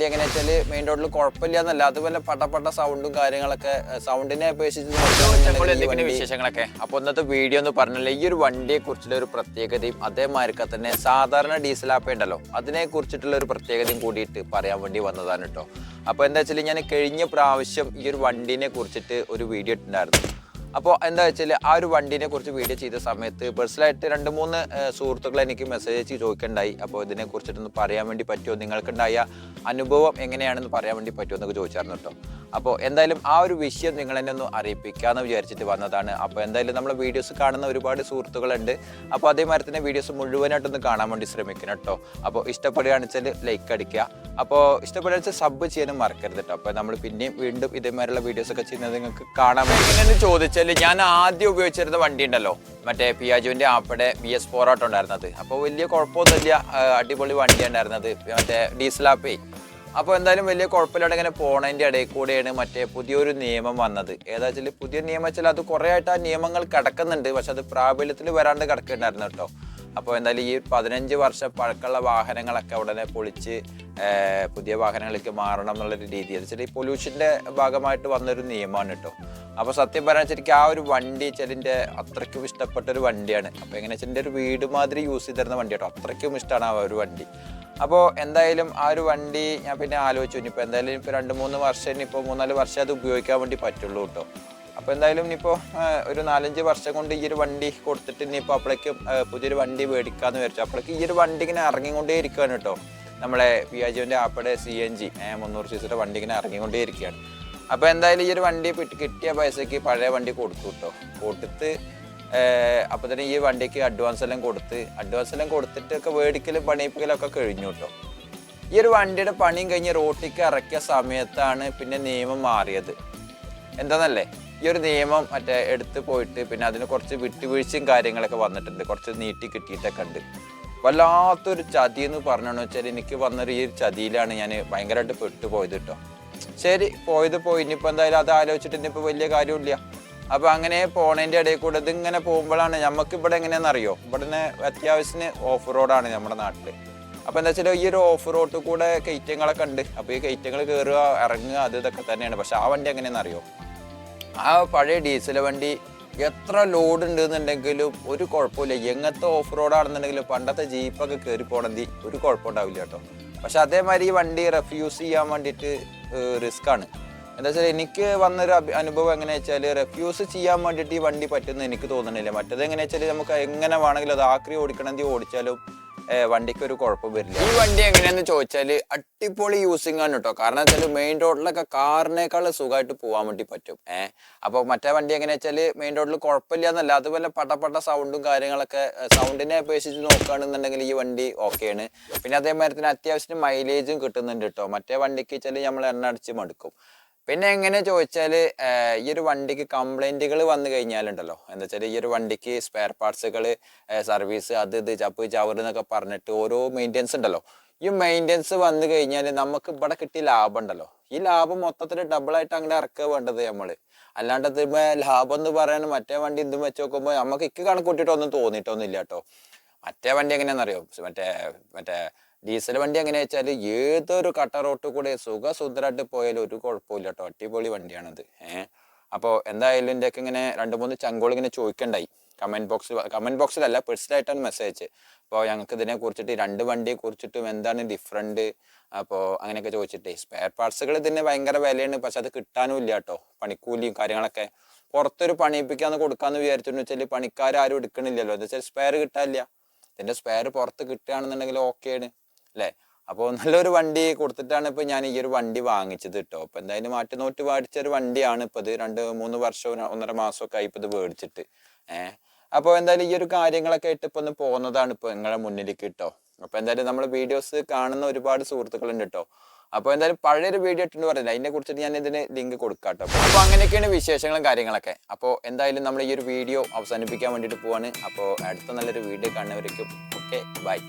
എങ്ങനെ വെച്ചാൽ മെയിൻ റോഡിൽ കുഴപ്പമില്ല എന്നല്ല, അതുപോലെ പട്ട സൗണ്ടും കാര്യങ്ങളൊക്കെ സൗണ്ടിനെ അപേക്ഷിച്ച് വിശേഷങ്ങളൊക്കെ. അപ്പോൾ ഇന്നത്തെ വീഡിയോ എന്ന് പറഞ്ഞാൽ ഈ ഒരു വണ്ടിയെ കുറിച്ചുള്ള ഒരു പ്രത്യേകതയും അതേമാതിരി തന്നെ സാധാരണ ഡീസൽ ആപ്പ് ഉണ്ടല്ലോ അതിനെ കുറിച്ചിട്ടുള്ള ഒരു പ്രത്യേകതയും കൂടിയിട്ട് പറയാൻ വേണ്ടി വന്നതാണ് കേട്ടോ. അപ്പോൾ എന്താ വെച്ചാൽ ഞാൻ കഴിഞ്ഞ പ്രാവശ്യം ഈ ഒരു വണ്ടീനെ കുറിച്ചിട്ട് ഒരു വീഡിയോ ഇട്ടുണ്ടായിരുന്നു. അപ്പോൾ എന്താ വെച്ചാൽ ആ ഒരു വണ്ടീനെ കുറിച്ച് വീഡിയോ ചെയ്ത സമയത്ത് പേഴ്സണലായിട്ട് 2-3 സുഹൃത്തുക്കൾ എനിക്ക് മെസ്സേജ് അയച്ച് ചോദിക്കണ്ടായി. അപ്പോൾ ഇതിനെ കുറിച്ചിട്ടൊന്ന് പറയാൻ വേണ്ടി പറ്റുമോ, നിങ്ങൾക്കുണ്ടായ അനുഭവം എങ്ങനെയാണെന്ന് പറയാൻ വേണ്ടി പറ്റുമോ എന്നൊക്കെ ചോദിച്ചായിരുന്നു കേട്ടോ. അപ്പോൾ എന്തായാലും ആ ഒരു വിഷയം നിങ്ങൾ എന്നെ ഒന്ന് അറിയിപ്പിക്കാമെന്ന് വിചാരിച്ചിട്ട് വന്നതാണ്. അപ്പോൾ എന്തായാലും നമ്മളെ വീഡിയോസ് കാണുന്ന ഒരുപാട് സുഹൃത്തുക്കളുണ്ട്. അപ്പോൾ അതേമാതിരി തന്നെ വീഡിയോസ് മുഴുവനായിട്ടൊന്ന് കാണാൻ വേണ്ടി ശ്രമിക്കണം കേട്ടോ. അപ്പോൾ ഇഷ്ടപ്പെടുകയാണെന്ന് വെച്ചാൽ ലൈക്ക് അടിക്കുക, അപ്പോൾ ഇഷ്ടപ്പെടുക വെച്ചാൽ സബ് ചെയ്യാനും മറക്കരുത് കേട്ടോ. അപ്പോൾ നമ്മൾ പിന്നെയും വീണ്ടും ഇതേമാതിരിയുള്ള വീഡിയോസൊക്കെ ചെയ്യുന്നത് നിങ്ങൾക്ക് കാണാൻ വേണ്ടി. എങ്ങനെയെന്ന് ചോദിച്ചാൽ ഞാൻ ആദ്യം ഉപയോഗിച്ചിരുന്ന വണ്ടി ഉണ്ടല്ലോ, മറ്റേ പിയാജോന്റെ ആപ്പയുടെ BS4 ആട്ടോ ഉണ്ടായിരുന്നത്. അപ്പോൾ വലിയ കുഴപ്പമൊന്നുമില്ല, അടിപൊളി വണ്ടിയാണ് ഉണ്ടായിരുന്നത്, മറ്റേ ഡീസൽ ആപ്പേ. അപ്പോൾ എന്തായാലും വലിയ കുഴപ്പമില്ലാതെ ഇങ്ങനെ പോണതിൻ്റെ ഇടയിൽ കൂടെയാണ് മറ്റേ പുതിയൊരു നിയമം വന്നത്. ഏതാ വെച്ചാൽ പുതിയ നിയമം വെച്ചാൽ അത് കുറേ ആയിട്ട് ആ നിയമങ്ങൾ കിടക്കുന്നുണ്ട്, പക്ഷെ അത് പ്രാബല്യത്തിൽ വരാണ്ട് കിടക്കുന്നുണ്ടായിരുന്നു കേട്ടോ. അപ്പോൾ എന്തായാലും ഈ 15 വർഷം പഴക്കമുള്ള വാഹനങ്ങളൊക്കെ ഉടനെ പൊളിച്ച് പുതിയ വാഹനങ്ങളിലേക്ക് മാറണം എന്നുള്ളൊരു രീതി വെച്ചാൽ ഈ പൊല്യൂഷൻ്റെ ഭാഗമായിട്ട് വന്നൊരു നിയമമാണ് കേട്ടോ. അപ്പോൾ സത്യം പറയാൻ ശരിക്കും ആ ഒരു വണ്ടി ചെല്ലിൻ്റെ അത്രയ്ക്കും ഇഷ്ടപ്പെട്ടൊരു വണ്ടിയാണ്. അപ്പോൾ എങ്ങനെ വെച്ചാൽ എൻ്റെ ഒരു വീട് മാതിരി യൂസ് ചെയ്തിരുന്ന വണ്ടി കേട്ടോ, അത്രയ്ക്കും ഇഷ്ടമാണ് ആ ഒരു വണ്ടി. അപ്പോൾ എന്തായാലും ആ ഒരു വണ്ടി ഞാൻ പിന്നെ ആലോചിച്ചു, ഇനിയിപ്പോൾ എന്തായാലും ഇപ്പോൾ 2-3 വർഷം, ഇനിയിപ്പോൾ 3-4 വർഷം അത് ഉപയോഗിക്കാൻ വേണ്ടി പറ്റുള്ളൂ കേട്ടോ. അപ്പോൾ എന്തായാലും ഇനിയിപ്പോൾ ഒരു 4-5 വർഷം കൊണ്ട് ഈ ഒരു വണ്ടി കൊടുത്തിട്ട് ഇനിയിപ്പോൾ അപ്പോഴേക്കും പുതിയൊരു വണ്ടി മേടിക്കാമെന്ന് വിചാരിച്ചു. അപ്പോഴേക്കും ഈ ഒരു വണ്ടി ഇങ്ങനെ ഇറങ്ങിക്കൊണ്ടേ ഇരിക്കുകയാണ് കേട്ടോ. നമ്മളെ പിയാജോൻ്റെ ആപ്പയുടെ CNG 300cc വണ്ടി ഇങ്ങനെ ഇറങ്ങിക്കൊണ്ടേ ഇരിക്കുകയാണ്. അപ്പോൾ എന്തായാലും ഈ ഒരു വണ്ടി കിട്ടിയ പൈസയ്ക്ക് പഴയ വണ്ടി കൊടുത്തു കേട്ടോ. കൊടുത്ത് അപ്പോൾ തന്നെ ഈ വണ്ടിക്ക് അഡ്വാൻസ് എല്ലാം കൊടുത്തിട്ടൊക്കെ മേടിക്കലും പണിയിപ്പിക്കലൊക്കെ കഴിഞ്ഞു കേട്ടോ. ഈ ഒരു വണ്ടിയുടെ പണിയും കഴിഞ്ഞ് റോട്ടിലേക്ക് ഇറക്കിയ സമയത്താണ് പിന്നെ നിയമം മാറിയത്. എന്താണെന്നല്ലേ, ഈ ഒരു നിയമം മറ്റേ എടുത്ത് പോയിട്ട് പിന്നെ അതിന് കുറച്ച് വിട്ടുവീഴ്ചയും കാര്യങ്ങളൊക്കെ വന്നിട്ടുണ്ട്, കുറച്ച് നീട്ടി കിട്ടിയിട്ടൊക്കെ ഉണ്ട്. വല്ലാത്തൊരു ചതി എന്ന് പറഞ്ഞതെന്ന് വെച്ചാൽ എനിക്ക് വന്നൊരു ഈ ഒരു ചതിയിലാണ് ഞാൻ ഭയങ്കരമായിട്ട് പെട്ടുപോയത് കേട്ടോ. ശരി, പോയി ഇനിയിപ്പോൾ എന്തായാലും അത് ആലോചിച്ചിട്ട് ഇനിയിപ്പോൾ വലിയ കാര്യമില്ല. അപ്പോൾ അങ്ങനെ പോണതിൻ്റെ ഇടയിൽ കൂടെ ഇതിങ്ങനെ പോകുമ്പോഴാണ് നമുക്ക് ഇവിടെ എങ്ങനെയാണെന്നറിയോ, ഇവിടെ അത്യാവശ്യത്തിന് ഓഫ് റോഡാണ് നമ്മുടെ നാട്ടിൽ. അപ്പോൾ എന്താ വെച്ചാൽ ഈ ഒരു ഓഫ് റോഡിൽ കൂടെ കയറ്റങ്ങളൊക്കെ ഉണ്ട്. അപ്പോൾ ഈ കയറ്റങ്ങൾ കയറുക ഇറങ്ങുക അത് ഇതൊക്കെ തന്നെയാണ്. പക്ഷെ ആ വണ്ടി എങ്ങനെയാണെന്നറിയോ, ആ പഴയ ഡീസൽ വണ്ടി എത്ര ലോഡ് ഉണ്ടെന്നുണ്ടെങ്കിലും ഒരു കുഴപ്പമില്ല. എങ്ങനത്തെ ഓഫ് റോഡാണെന്നുണ്ടെങ്കിലും പണ്ടത്തെ ജീപ്പൊക്കെ കയറി പോകണമെങ്കിൽ ഒരു കുഴപ്പമുണ്ടാവില്ല കേട്ടോ. പക്ഷെ അതേമാതിരി ഈ വണ്ടി റെഫ്യൂസ് ചെയ്യാൻ വേണ്ടിയിട്ട് റിസ്ക്കാണ്. എന്താ വെച്ചാൽ എനിക്ക് വന്നൊരു അനുഭവം എങ്ങനെയാ വെച്ചാൽ റെഫ്യൂസ് ചെയ്യാൻ വേണ്ടിയിട്ട് ഈ വണ്ടി പറ്റുമെന്ന് എനിക്ക് തോന്നുന്നില്ല. മറ്റേത് എങ്ങനെയാ വെച്ചാൽ നമുക്ക് എങ്ങനെ വേണമെങ്കിലും അത് ആക്രി ഓടിക്കണമെങ്കിൽ ഓടിച്ചാലും വണ്ടിക്ക് ഒരു കുഴപ്പം വരില്ല. ഈ വണ്ടി എങ്ങനെയാന്ന് ചോദിച്ചാൽ അടിപൊളി യൂസിങ് ആണ് കേട്ടോ. കാരണം വെച്ചാൽ മെയിൻ റോഡിലൊക്കെ കാറിനേക്കാൾ സുഖമായിട്ട് പോകാൻ വേണ്ടി പറ്റും. അപ്പോൾ മറ്റേ വണ്ടി എങ്ങനെയാ വെച്ചാൽ മെയിൻ റോഡിൽ കുഴപ്പമില്ല എന്നല്ല, അതുപോലെ പട്ട സൗണ്ടും കാര്യങ്ങളൊക്കെ സൗണ്ടിനെ അപേക്ഷിച്ച് നോക്കുകയാണെന്നുണ്ടെങ്കിൽ ഈ വണ്ടി ഓക്കെയാണ്. പിന്നെ അതേമാതിരി തന്നെ അത്യാവശ്യം മൈലേജും കിട്ടുന്നുണ്ട് കേട്ടോ. മറ്റേ വണ്ടിക്ക് വെച്ചാൽ നമ്മൾ എണ്ണ അടിച്ച് മടുക്കും. പിന്നെ എങ്ങനെ ചോദിച്ചാൽ ഈ ഒരു വണ്ടിക്ക് കംപ്ലൈൻറ്റുകൾ വന്നു കഴിഞ്ഞാലുണ്ടല്ലോ, എന്താ വെച്ചാൽ ഈ ഒരു വണ്ടിക്ക് സ്പെയർ പാർട്സുകൾ സർവീസ് അത് ഇത് ചപ്പ് ചവറ് എന്നൊക്കെ പറഞ്ഞിട്ട് ഓരോ മെയിൻ്റെനൻസ് ഉണ്ടല്ലോ. ഈ മെയിൻ്റെനൻസ് വന്നു കഴിഞ്ഞാൽ നമുക്ക് ഇവിടെ കിട്ടിയ ലാഭം ഉണ്ടല്ലോ, ഈ ലാഭം മൊത്തത്തിൽ ഡബിളായിട്ട് അങ്ങനെ ഇറക്കുക വേണ്ടത് നമ്മൾ. അല്ലാണ്ട് ഇതിപ്പോൾ ലാഭം എന്ന് പറയാൻ മറ്റേ വണ്ടി ഇതും വെച്ച് നോക്കുമ്പോൾ നമുക്ക് കണക്ക് കൂട്ടിയിട്ടൊന്നും തോന്നിയിട്ടൊന്നുമില്ല കേട്ടോ. മറ്റേ വണ്ടി എങ്ങനെയാണെന്നറിയോ, മറ്റേ ഡീസൽ വണ്ടി എങ്ങനെയാ വെച്ചാൽ ഏതൊരു കട്ട റോട്ടിൽ കൂടെ സുഖസുന്ദരമായിട്ട് പോയാലും ഒരു കുഴപ്പമില്ല കേട്ടോ, അടിപൊളി വണ്ടിയാണത്. അപ്പോൾ എന്തായാലും ഇതിൻ്റെയൊക്കെ ഇങ്ങനെ 2-3 ചങ്കോൾ ഇങ്ങനെ ചോദിക്കണ്ടായി കമൻറ്റ് ബോക്സിലല്ല, പേഴ്സണലായിട്ടാണ് മെസ്സേജ്. അപ്പോൾ ഞങ്ങൾക്ക് ഇതിനെ കുറിച്ചിട്ട് 2 വണ്ടിയെ കുറിച്ചിട്ടും എന്താണ് ഡിഫറൻറ്റ്, അപ്പോൾ അങ്ങനെയൊക്കെ ചോദിച്ചിട്ടേ. സ്പെയർ പാർട്സുകൾ ഇതിന് ഭയങ്കര വിലയാണ്, പക്ഷെ അത് കിട്ടാനും ഇല്ല കേട്ടോ. പണിക്കൂലിയും കാര്യങ്ങളൊക്കെ പുറത്തൊരു പണിയിപ്പിക്കാന്ന് കൊടുക്കാമെന്ന് വിചാരിച്ചെന്ന് വെച്ചാൽ പണിക്കാരും എടുക്കണില്ലല്ലോ. എന്താ വെച്ചാൽ സ്പെയർ കിട്ടാനില്ല. ഇതിൻ്റെ സ്പെയർ പുറത്ത് കിട്ടുകയാണെന്നുണ്ടെങ്കിൽ ഓക്കെയാണ് അല്ലേ. അപ്പോൾ നല്ലൊരു വണ്ടി കൊടുത്തിട്ടാണ് ഇപ്പോൾ ഞാൻ ഈ ഒരു വണ്ടി വാങ്ങിച്ചത് കേട്ടോ. അപ്പോൾ എന്തായാലും മാറ്റി മേടിച്ചൊരു വണ്ടിയാണ് ഇപ്പോൾ ഇത്. 2-3 വർഷവും 1.5 മാസമൊക്കെ ആയി ഇപ്പോൾ ഇത് മേടിച്ചിട്ട്. അപ്പോൾ എന്തായാലും ഈ ഒരു കാര്യങ്ങളൊക്കെ ആയിട്ട് ഇപ്പോൾ ഒന്ന് പോകുന്നതാണ് ഇപ്പോൾ നിങ്ങളുടെ മുന്നിലേക്ക് കേട്ടോ. അപ്പോൾ എന്തായാലും നമ്മൾ വീഡിയോസ് കാണുന്ന ഒരുപാട് സുഹൃത്തുക്കളുണ്ട് കേട്ടോ. അപ്പോൾ എന്തായാലും പഴയൊരു വീഡിയോ ഇട്ടെന്ന് പറയുന്നത് അതിനെ കുറിച്ചിട്ട് ഞാൻ ഇതിന് ലിങ്ക് കൊടുക്കാം കേട്ടോ. അപ്പോൾ അങ്ങനെയൊക്കെയാണ് വിശേഷങ്ങളും കാര്യങ്ങളൊക്കെ. അപ്പോൾ എന്തായാലും നമ്മൾ ഈ ഒരു വീഡിയോ അവസാനിപ്പിക്കാൻ വേണ്ടിയിട്ട് പോവാണ്. അപ്പോൾ അടുത്ത നല്ലൊരു വീഡിയോ കാണുന്നവരേക്കും ഓക്കെ ബൈ.